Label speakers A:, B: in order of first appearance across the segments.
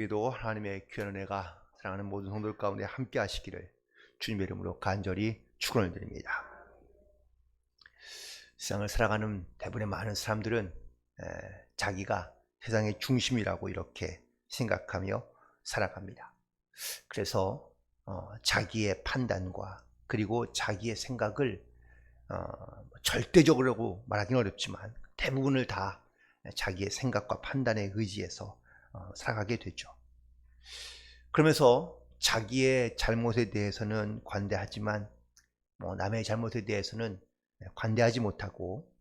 A: 우리도 하나님의 귀한 은혜가 사랑하는 모든 성도들 가운데 함께 하시기를 주님의 이름으로 간절히 축원을 드립니다. 세상을 살아가는 대부분의 많은 사람들은 자기가 세상의 중심이라고 이렇게 생각하며 살아갑니다. 그래서 자기의 판단과 그리고 자기의 생각을 절대적으로 말하기는 어렵지만 대부분을 다 자기의 생각과 판단에 의지해서 살아가게 되죠. 그러면서 자기의 잘못에 대해서는 관대하지만 남의 잘못에 대해서는 관대하지 못하고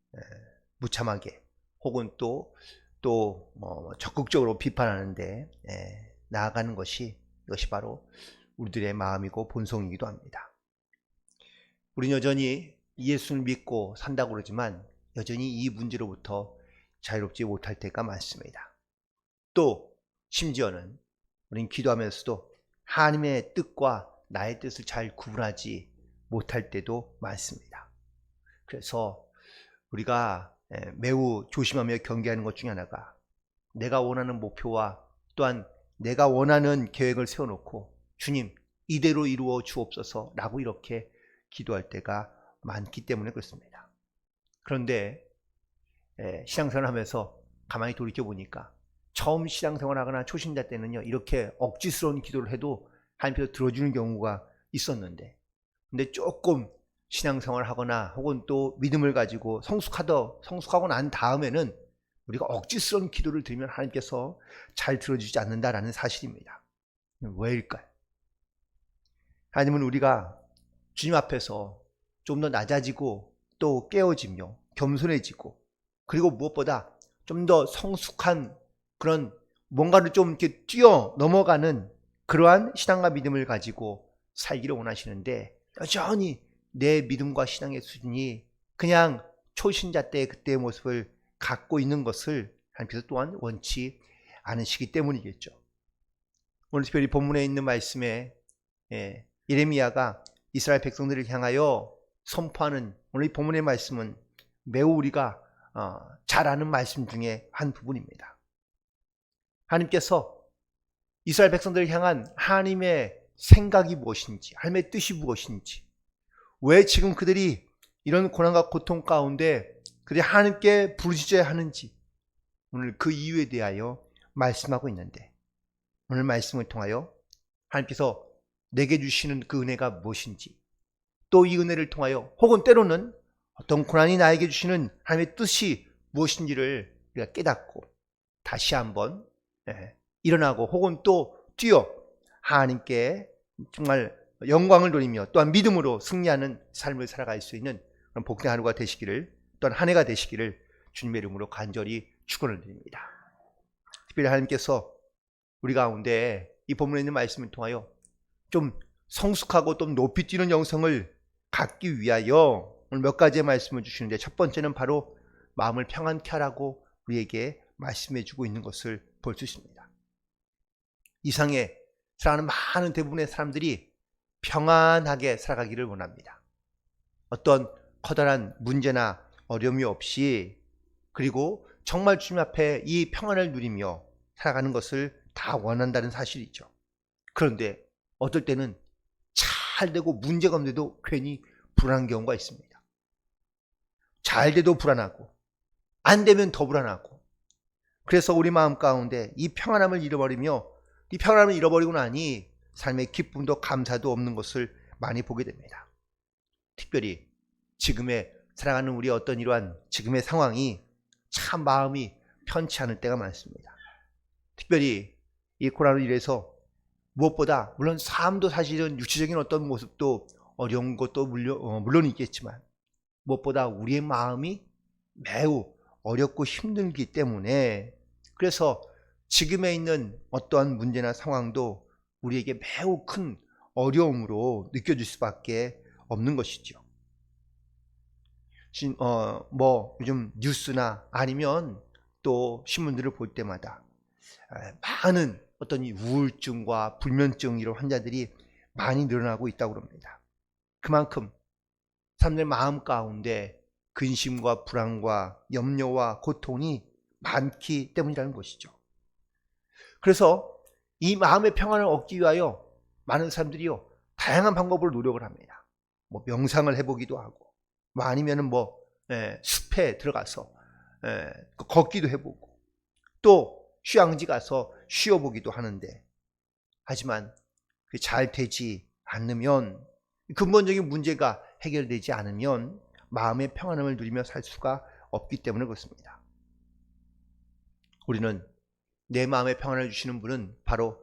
A: 무참하게 혹은 또 적극적으로 비판하는데 나아가는 이것이 바로 우리들의 마음이고 본성이기도 합니다. 우리는 여전히 예수를 믿고 산다고 그러지만 여전히 이 문제로부터 자유롭지 못할 때가 많습니다. 또 심지어는 우리는 기도하면서도 하나님의 뜻과 나의 뜻을 잘 구분하지 못할 때도 많습니다. 그래서 우리가 매우 조심하며 경계하는 것 중에 하나가 내가 원하는 목표와 또한 내가 원하는 계획을 세워놓고 주님 이대로 이루어 주옵소서 라고 이렇게 기도할 때가 많기 때문에 그렇습니다. 그런데 신앙생활 하면서 가만히 돌이켜보니까 처음 신앙생활하거나 초신자 때는요 이렇게 억지스러운 기도를 해도 하나님께서 들어주는 경우가 있었는데 근데 조금 신앙생활 하거나 혹은 또 믿음을 가지고 성숙하고 난 다음에는 우리가 억지스러운 기도를 드리면 하나님께서 잘 들어주지 않는다라는 사실입니다. 왜일까요? 하나님은 우리가 주님 앞에서 좀 더 낮아지고 또 깨어지며 겸손해지고 그리고 무엇보다 좀 더 성숙한 그런 뭔가를 좀 이렇게 뛰어 넘어가는 그러한 신앙과 믿음을 가지고 살기를 원하시는데 여전히 내 믿음과 신앙의 수준이 그냥 초신자 때 그때의 모습을 갖고 있는 것을 하나님께서 또한 원치 않으시기 때문이겠죠. 오늘 특별히 본문에 있는 말씀에 예레미야가 이스라엘 백성들을 향하여 선포하는 오늘 이 본문의 말씀은 매우 우리가 잘 아는 말씀 중에 한 부분입니다. 하나님께서 이스라엘 백성들을 향한 하나님의 생각이 무엇인지, 하나님의 뜻이 무엇인지, 왜 지금 그들이 이런 고난과 고통 가운데 그들이 하나님께 부르짖어야 하는지 오늘 그 이유에 대하여 말씀하고 있는데 오늘 말씀을 통하여 하나님께서 내게 주시는 그 은혜가 무엇인지 또 이 은혜를 통하여 혹은 때로는 어떤 고난이 나에게 주시는 하나님의 뜻이 무엇인지를 우리가 깨닫고 다시 한번 일어나고 혹은 또 뛰어 하나님께 정말 영광을 돌리며 또한 믿음으로 승리하는 삶을 살아갈 수 있는 그런 복된 하루가 되시기를 또한 한 해가 되시기를 주님의 이름으로 간절히 축원을 드립니다. 특별히 하나님께서 우리 가운데 이 본문에 있는 말씀을 통하여 좀 성숙하고 좀 높이 뛰는 영성을 갖기 위하여 오늘 몇 가지의 말씀을 주시는데 첫 번째는 바로 마음을 평안케 하라고 우리에게 말씀해 주고 있는 것을 볼 수 있습니다. 이 세상에 살아가는 많은 대부분의 사람들이 평안하게 살아가기를 원합니다. 어떤 커다란 문제나 어려움이 없이 그리고 정말 주님 앞에 이 평안을 누리며 살아가는 것을 다 원한다는 사실이죠. 그런데 어떨 때는 잘 되고 문제가 없는데도 괜히 불안한 경우가 있습니다. 잘 돼도 불안하고 안 되면 더 불안하고 그래서 우리 마음 가운데 이 평안함을 잃어버리며 이 평안함을 잃어버리고 나니 삶의 기쁨도 감사도 없는 것을 많이 보게 됩니다. 특별히 지금의 살아가는 우리 어떤 이러한 지금의 상황이 참 마음이 편치 않을 때가 많습니다. 특별히 이 코로나로 인해서 무엇보다 물론 삶도 사실은 육체적인 어떤 모습도 어려운 것도 물론 있겠지만 무엇보다 우리의 마음이 매우 어렵고 힘들기 때문에 그래서 지금에 있는 어떠한 문제나 상황도 우리에게 매우 큰 어려움으로 느껴질 수밖에 없는 것이죠. 요즘 뉴스나 아니면 또 신문들을 볼 때마다 많은 어떤 이 우울증과 불면증 이런 환자들이 많이 늘어나고 있다고 합니다. 그만큼 사람들 마음 가운데 근심과 불안과 염려와 고통이 많기 때문이라는 것이죠. 그래서 이 마음의 평안을 얻기 위하여 많은 사람들이요, 다양한 방법으로 노력을 합니다. 뭐 명상을 해보기도 하고, 뭐 아니면은 숲에 들어가서 걷기도 해보고, 또 휴양지 가서 쉬어보기도 하는데, 하지만 그게 잘 되지 않으면, 근본적인 문제가 해결되지 않으면 마음의 평안함을 누리며 살 수가 없기 때문에 그렇습니다. 우리는 내 마음의 평안을 주시는 분은 바로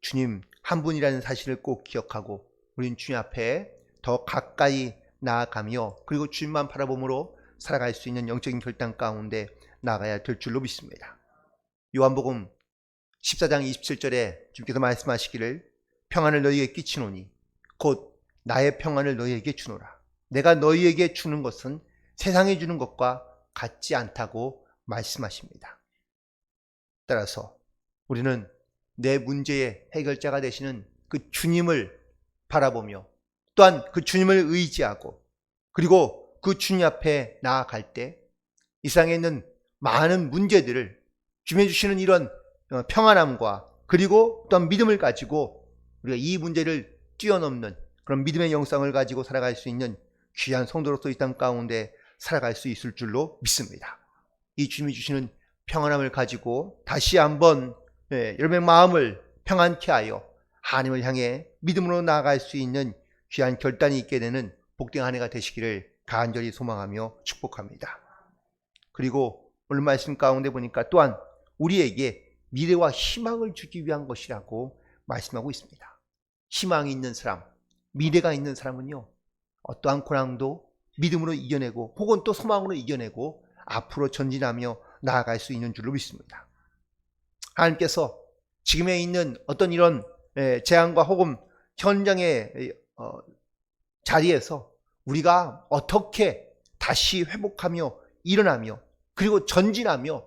A: 주님 한 분이라는 사실을 꼭 기억하고, 우리는 주님 앞에 더 가까이 나아가며, 그리고 주님만 바라봄으로 살아갈 수 있는 영적인 결단 가운데 나아가야 될 줄로 믿습니다. 요한복음 14장 27절에 주님께서 말씀하시기를, 평안을 너희에게 끼치노니 곧 나의 평안을 너희에게 주노라. 내가 너희에게 주는 것은 세상에 주는 것과 같지 않다고 말씀하십니다. 따라서 우리는 내 문제의 해결자가 되시는 그 주님을 바라보며, 또한 그 주님을 의지하고, 그리고 그 주님 앞에 나아갈 때 이 세상에 있는 많은 문제들을 주님이 주시는 이런 평안함과, 그리고 또한 믿음을 가지고 우리가 이 문제를 뛰어넘는 그런 믿음의 영성을 가지고 살아갈 수 있는 귀한 성도로서 이 땅 가운데 살아갈 수 있을 줄로 믿습니다. 이 주님이 주시는 평안함을 가지고 다시 한번 여러분의 마음을 평안케 하여 하나님을 향해 믿음으로 나아갈 수 있는 귀한 결단이 있게 되는 복된 한 해가 되시기를 간절히 소망하며 축복합니다. 그리고 오늘 말씀 가운데 보니까 또한 우리에게 미래와 희망을 주기 위한 것이라고 말씀하고 있습니다. 희망이 있는 사람, 미래가 있는 사람은요, 어떠한 고난도 믿음으로 이겨내고, 혹은 또 소망으로 이겨내고 앞으로 전진하며 나아갈 수 있는 줄로 믿습니다. 하나님께서 지금에 있는 어떤 이런 재앙과 혹은 현장의 자리에서 우리가 어떻게 다시 회복하며 일어나며, 그리고 전진하며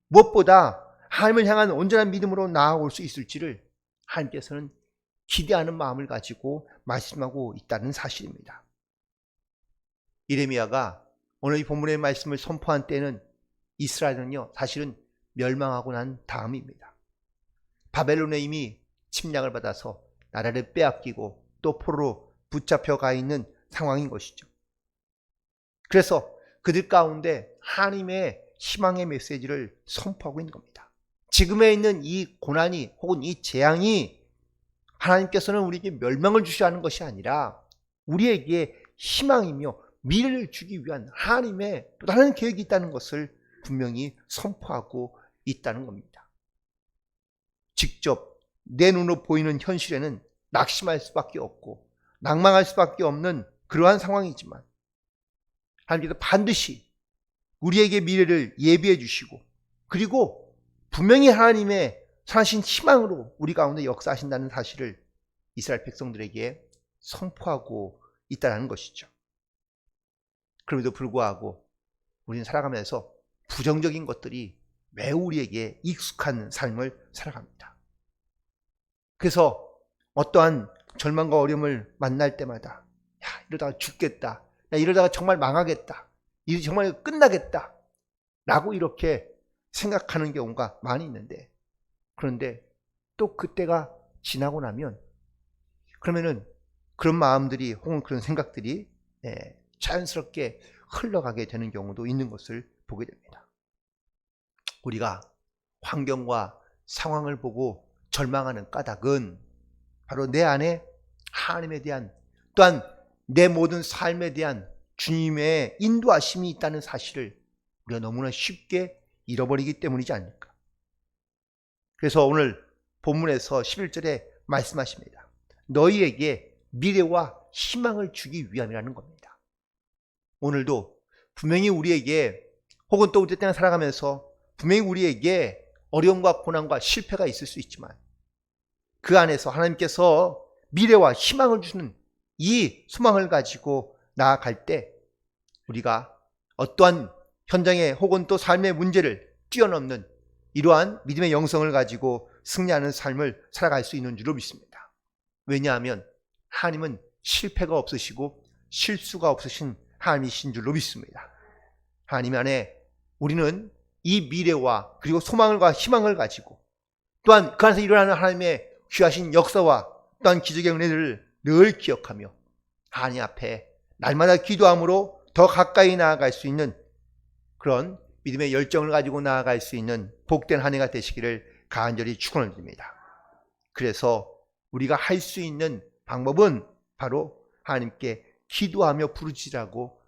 A: 무엇보다 하나님을 향한 온전한 믿음으로 나아올 수 있을지를 하나님께서는 기대하는 마음을 가지고 말씀하고 있다는 사실입니다. 예레미야가 오늘 이 본문의 말씀을 선포한 때는 이스라엘은요, 사실은 멸망하고 난 다음입니다. 바벨론에 이미 침략을 받아서 나라를 빼앗기고 또 포로로 붙잡혀 가 있는 상황인 것이죠. 그래서 그들 가운데 하나님의 희망의 메시지를 선포하고 있는 겁니다. 지금에 있는 이 고난이 혹은 이 재앙이 하나님께서는 우리에게 멸망을 주셔야 하는 것이 아니라 우리에게 희망이며 미래를 주기 위한 하나님의 또 다른 계획이 있다는 것을 분명히 선포하고 있다는 겁니다. 직접 내 눈으로 보이는 현실에는 낙심할 수밖에 없고 낭망할 수밖에 없는 그러한 상황이지만, 하나님께서 반드시 우리에게 미래를 예비해 주시고, 그리고 분명히 하나님의 선하신 희망으로 우리 가운데 역사하신다는 사실을 이스라엘 백성들에게 선포하고 있다는 것이죠. 그럼에도 불구하고 우리는 살아가면서 부정적인 것들이 매우 우리에게 익숙한 삶을 살아갑니다. 그래서 어떠한 절망과 어려움을 만날 때마다, 야, 이러다가 죽겠다, 야, 이러다가 정말 망하겠다, 이 정말 끝나겠다 라고 이렇게 생각하는 경우가 많이 있는데, 그런데 또 그때가 지나고 나면 그러면은 그런 마음들이 혹은 그런 생각들이 자연스럽게 흘러가게 되는 경우도 있는 것을 보게 됩니다. 우리가 환경과 상황을 보고 절망하는 까닭은 바로 내 안에 하나님에 대한, 또한 내 모든 삶에 대한 주님의 인도하심이 있다는 사실을 우리가 너무나 쉽게 잃어버리기 때문이지 않을까. 그래서 오늘 본문에서 11절에 말씀하십니다. 너희에게 미래와 희망을 주기 위함이라는 겁니다. 오늘도 분명히 우리에게, 혹은 또 우리 때나 살아가면서 분명히 우리에게 어려움과 고난과 실패가 있을 수 있지만, 그 안에서 하나님께서 미래와 희망을 주는 이 소망을 가지고 나아갈 때 우리가 어떠한 현장의 혹은 또 삶의 문제를 뛰어넘는 이러한 믿음의 영성을 가지고 승리하는 삶을 살아갈 수 있는 줄로 믿습니다. 왜냐하면 하나님은 실패가 없으시고 실수가 없으신 하나님이신 줄로 믿습니다. 하나님 안에 우리는 이 미래와 그리고 소망과 희망을 가지고 또한 그 안에서 일어나는 하나님의 귀하신 역사와 또한 기적의 은혜를 늘 기억하며 하나님 앞에 날마다 기도함으로 더 가까이 나아갈 수 있는 그런 믿음의 열정을 가지고 나아갈 수 있는 복된 한 해가 되시기를 간절히 축원을 드립니다. 그래서 우리가 할 수 있는 방법은 바로 하나님께 기도하며 부르짖으라고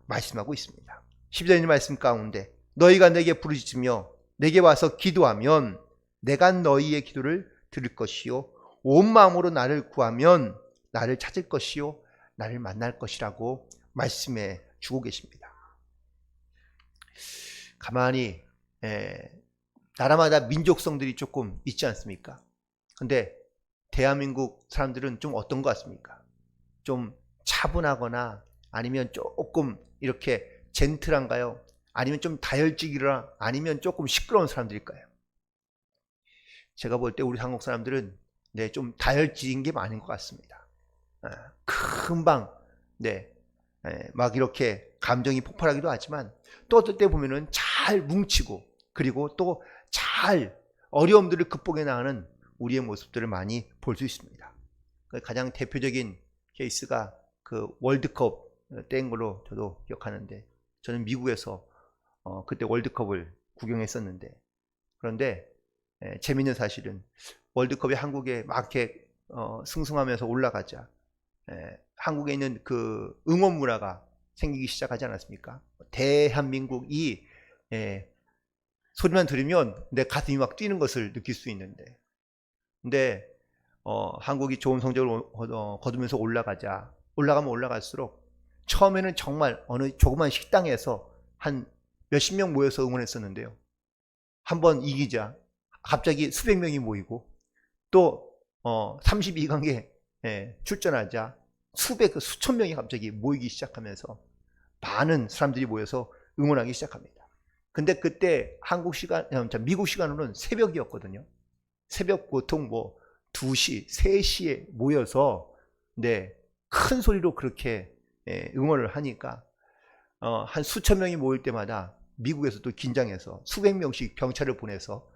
A: 말씀하고 있습니다. 12절의 말씀 가운데 너희가 내게 부르짖으며 내게 와서 기도하면 내가 너희의 기도를 들을 것이요 온 마음으로 나를 구하면 나를 찾을 것이요 나를 만날 것이라고 말씀해 주고 계십니다. 가만히 나라마다 민족성들이 조금 있지 않습니까? 근데 대한민국 사람들은 좀 어떤 것 같습니까? 좀 차분하거나 아니면 조금 이렇게 젠틀한가요? 아니면 좀 다혈질이라 아니면 조금 시끄러운 사람들일까요? 제가 볼 때 우리 한국 사람들은 좀 다혈질인 게 많은 것 같습니다. 금방 막 이렇게 감정이 폭발하기도 하지만 또 어떨 때 보면은 잘 뭉치고 그리고 또 잘 어려움들을 극복해 나가는 우리의 모습들을 많이 볼 수 있습니다. 가장 대표적인 케이스가 그 월드컵 때인 걸로 저도 기억하는데 저는 미국에서 그때 월드컵을 구경했었는데 그런데 재미있는 사실은 월드컵에 한국에 막 이렇게 승승하면서 올라가자 한국에 있는 그 응원 문화가 생기기 시작하지 않았습니까? 대한민국이 소리만 들으면 내 가슴이 막 뛰는 것을 느낄 수 있는데 근데 한국이 좋은 성적을 거두면서 올라가면 올라갈수록 처음에는 정말 어느 조그만 식당에서 한 몇십 명 모여서 응원했었는데요. 한번 이기자 갑자기 수백 명이 모이고 또 32강에 출전하자 수천 명이 갑자기 모이기 시작하면서 많은 사람들이 모여서 응원하기 시작합니다. 근데 그때 미국 시간으로는 새벽이었거든요. 새벽 보통 2시, 3시에 모여서 큰 소리로 그렇게 응원을 하니까 한 수천 명이 모일 때마다 미국에서도 긴장해서 수백 명씩 병차를 보내서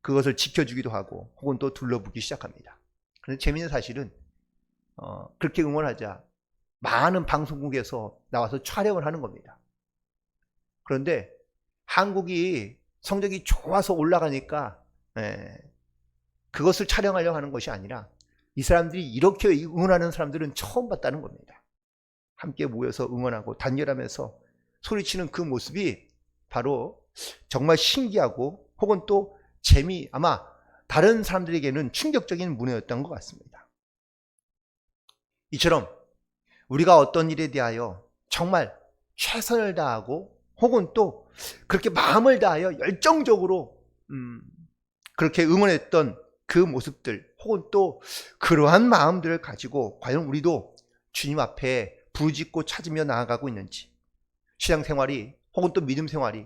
A: 그것을 지켜주기도 하고 혹은 또 둘러보기 시작합니다. 그런데 재미있는 사실은 그렇게 응원하자 많은 방송국에서 나와서 촬영을 하는 겁니다. 그런데 한국이 성적이 좋아서 올라가니까 그것을 촬영하려고 하는 것이 아니라 이 사람들이 이렇게 응원하는 사람들은 처음 봤다는 겁니다. 함께 모여서 응원하고 단결하면서 소리치는 그 모습이 바로 정말 신기하고 혹은 또 아마 다른 사람들에게는 충격적인 문화였던 것 같습니다. 이처럼 우리가 어떤 일에 대하여 정말 최선을 다하고 혹은 또 그렇게 마음을 다하여 열정적으로 그렇게 응원했던 그 모습들 혹은 또 그러한 마음들을 가지고 과연 우리도 주님 앞에 부르짖고 찾으며 나아가고 있는지 신앙생활이 혹은 또 믿음 생활이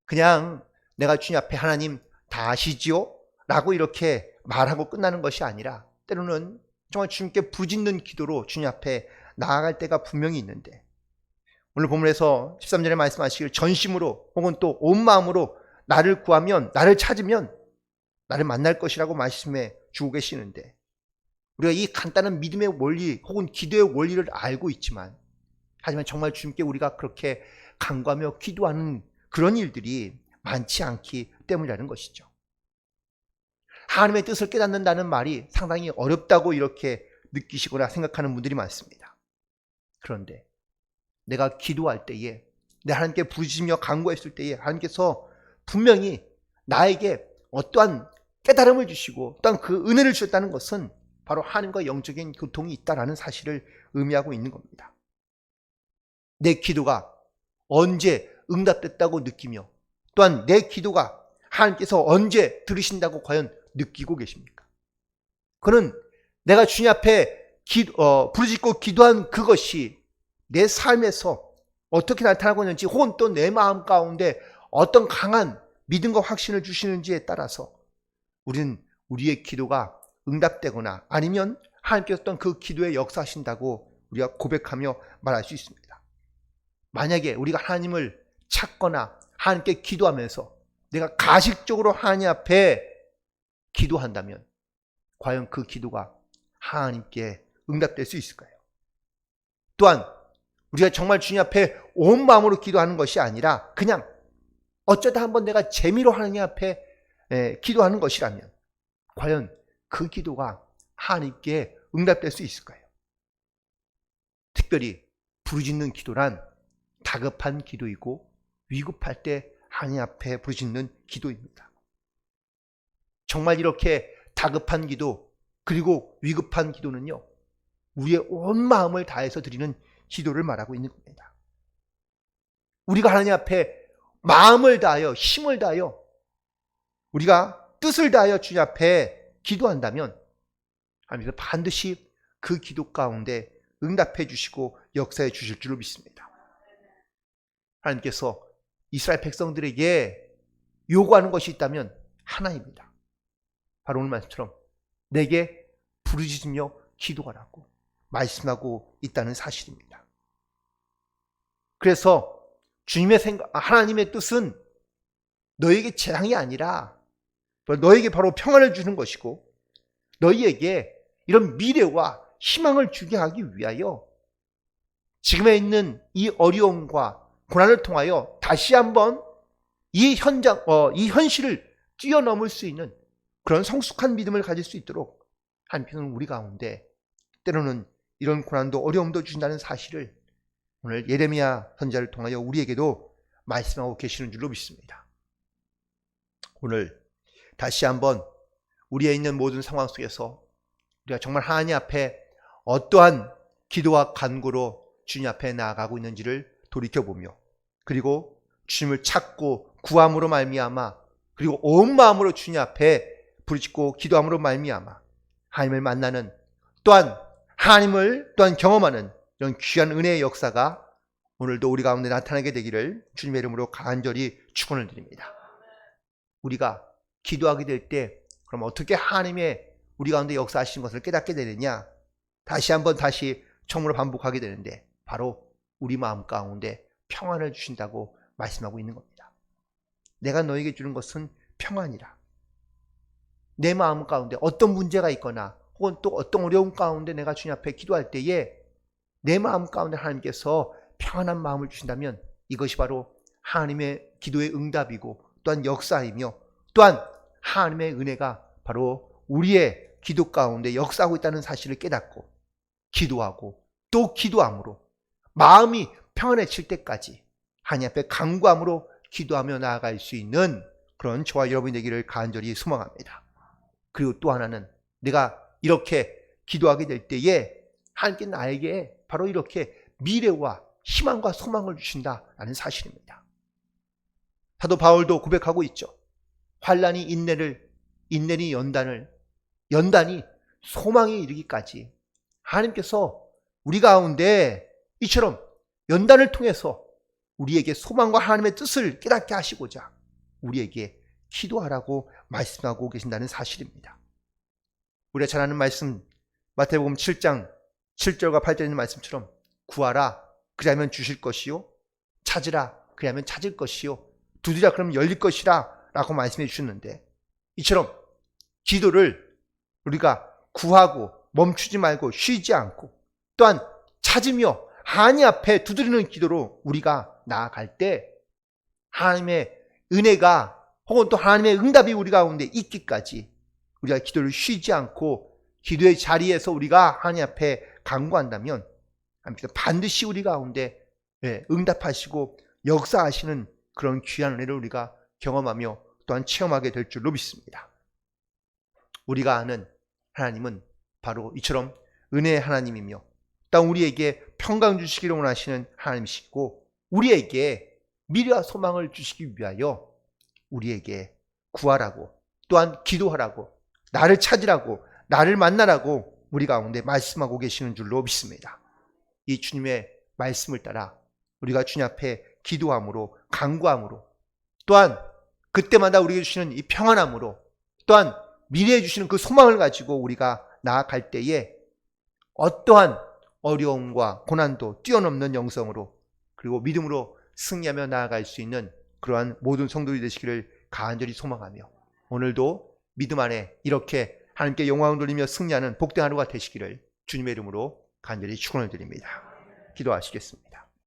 A: 그냥 내가 주님 앞에 하나님 다 아시지요? 라고 이렇게 말하고 끝나는 것이 아니라 때로는 정말 주님께 부짖는 기도로 주님 앞에 나아갈 때가 분명히 있는데 오늘 본문에서 13절에 말씀하시길 전심으로 혹은 또 온 마음으로 나를 구하면 나를 찾으면 나를 만날 것이라고 말씀해 주고 계시는데 우리가 이 간단한 믿음의 원리 혹은 기도의 원리를 알고 있지만 하지만 정말 주님께 우리가 그렇게 간구하며 기도하는 그런 일들이 많지 않기 때문이라는 것이죠. 하나님의 뜻을 깨닫는다는 말이 상당히 어렵다고 이렇게 느끼시거나 생각하는 분들이 많습니다. 그런데 내가 기도할 때에 내 하나님께 부르짖으며 간구했을 때에 하나님께서 분명히 나에게 어떠한 깨달음을 주시고 또한 그 은혜를 주셨다는 것은 바로 하나님과 영적인 교통이 있다는 사실을 의미하고 있는 겁니다. 내 기도가 언제 응답됐다고 느끼며 또한 내 기도가 하나님께서 언제 들으신다고 과연 느끼고 계십니까? 그는 내가 주님 앞에 부르짖고 기도한 그것이 내 삶에서 어떻게 나타나고 있는지 혹은 또 내 마음 가운데 어떤 강한 믿음과 확신을 주시는지에 따라서 우리는 우리의 기도가 응답되거나 아니면 하나님께서 어떤 그 기도에 역사하신다고 우리가 고백하며 말할 수 있습니다. 만약에 우리가 하나님을 찾거나 하나님께 기도하면서 내가 가식적으로 하나님 앞에 기도한다면 과연 그 기도가 하나님께 응답될 수 있을까요? 또한 우리가 정말 주님 앞에 온 마음으로 기도하는 것이 아니라 그냥 어쩌다 한번 내가 재미로 하나님 앞에 기도하는 것이라면 과연 그 기도가 하나님께 응답될 수 있을까요? 특별히 부르짖는 기도란 다급한 기도이고 위급할 때 하나님 앞에 부르짖는 기도입니다. 정말 이렇게 다급한 기도 그리고 위급한 기도는요, 우리의 온 마음을 다해서 드리는 기도를 말하고 있는 겁니다. 우리가 하나님 앞에 마음을 다하여 힘을 다하여 우리가 뜻을 다하여 주님 앞에 기도한다면 하나님께서 반드시 그 기도 가운데 응답해 주시고 역사해 주실 줄로 믿습니다. 하나님께서 이스라엘 백성들에게 요구하는 것이 있다면 하나입니다. 바로 오늘 말씀처럼 내게 부르짖으며 기도하라고 말씀하고 있다는 사실입니다. 그래서 주님의 생각, 하나님의 뜻은 너에게 재앙이 아니라 너에게 바로 평안을 주는 것이고 너희에게 이런 미래와 희망을 주게 하기 위하여 지금에 있는 이 어려움과 고난을 통하여 다시 한번 이 현실을 뛰어넘을 수 있는 그런 성숙한 믿음을 가질 수 있도록 하나님께서는 우리 가운데 때로는 이런 고난도 어려움도 주신다는 사실을 오늘 예레미야 선지자를 통하여 우리에게도 말씀하고 계시는 줄로 믿습니다. 오늘 다시 한번 우리의 있는 모든 상황 속에서 우리가 정말 하나님 앞에 어떠한 기도와 간구로 주님 앞에 나아가고 있는지를 돌이켜보며 그리고 주님을 찾고 구함으로 말미암아 그리고 온 마음으로 주님 앞에 부르짖고 기도함으로 말미암아 하나님을 만나는 또한 하나님을 또한 경험하는 이런 귀한 은혜의 역사가 오늘도 우리 가운데 나타나게 되기를 주님의 이름으로 간절히 축원을 드립니다. 우리가 기도하게 될 때 그럼 어떻게 하나님의 우리 가운데 역사하신 것을 깨닫게 되느냐? 다시 처음으로 반복하게 되는데 바로 우리 마음 가운데 평안을 주신다고 말씀하고 있는 겁니다. 내가 너에게 주는 것은 평안이라. 내 마음 가운데 어떤 문제가 있거나 혹은 또 어떤 어려움 가운데 내가 주님 앞에 기도할 때에 내 마음 가운데 하나님께서 평안한 마음을 주신다면 이것이 바로 하나님의 기도의 응답이고 또한 역사이며 또한 하나님의 은혜가 바로 우리의 기도 가운데 역사하고 있다는 사실을 깨닫고 기도하고 또 기도함으로 마음이 평안해질 때까지 하나님 앞에 간구함으로 기도하며 나아갈 수 있는 그런 저와 여러분이 되기를 간절히 소망합니다. 그리고 또 하나는 내가 이렇게 기도하게 될 때에 하나님께 나에게 바로 이렇게 미래와 희망과 소망을 주신다라는 사실입니다. 사도 바울도 고백하고 있죠. 환난이 인내니 연단이 소망에 이르기까지 하나님께서 우리 가운데 이처럼 연단을 통해서 우리에게 소망과 하나님의 뜻을 깨닫게 하시고자 우리에게 기도하라고 말씀하고 계신다는 사실입니다. 우리가 잘 아는 말씀 마태복음 7장 7절과 8절에 있는 말씀처럼 구하라 그리하면 주실 것이요 찾으라 그리하면 찾을 것이요 두드리라 그러면 열릴 것이라 라고 말씀해 주셨는데 이처럼 기도를 우리가 구하고 멈추지 말고 쉬지 않고 또한 찾으며 하나님 앞에 두드리는 기도로 우리가 나아갈 때 하나님의 은혜가 혹은 또 하나님의 응답이 우리 가운데 있기까지 우리가 기도를 쉬지 않고 기도의 자리에서 우리가 하나님 앞에 간구한다면 하나님께서 반드시 우리 가운데 응답하시고 역사하시는 그런 귀한 은혜를 우리가 경험하며 또한 체험하게 될 줄로 믿습니다. 우리가 아는 하나님은 바로 이처럼 은혜의 하나님이며 또한 우리에게 평강 주시기를 원하시는 하나님이시고 우리에게 미래와 소망을 주시기 위하여 우리에게 구하라고 또한 기도하라고 나를 찾으라고 나를 만나라고 우리 가운데 말씀하고 계시는 줄로 믿습니다. 이 주님의 말씀을 따라 우리가 주님 앞에 기도함으로 간구함으로 또한 그때마다 우리에게 주시는 이 평안함으로 또한 미래에 주시는 그 소망을 가지고 우리가 나아갈 때에 어떠한 어려움과 고난도 뛰어넘는 영성으로 그리고 믿음으로 승리하며 나아갈 수 있는 그러한 모든 성도들이 되시기를 간절히 소망하며 오늘도 믿음 안에 이렇게 하나님께 영광을 돌리며 승리하는 복된 하루가 되시기를 주님의 이름으로 간절히 축원을 드립니다. 기도하시겠습니다.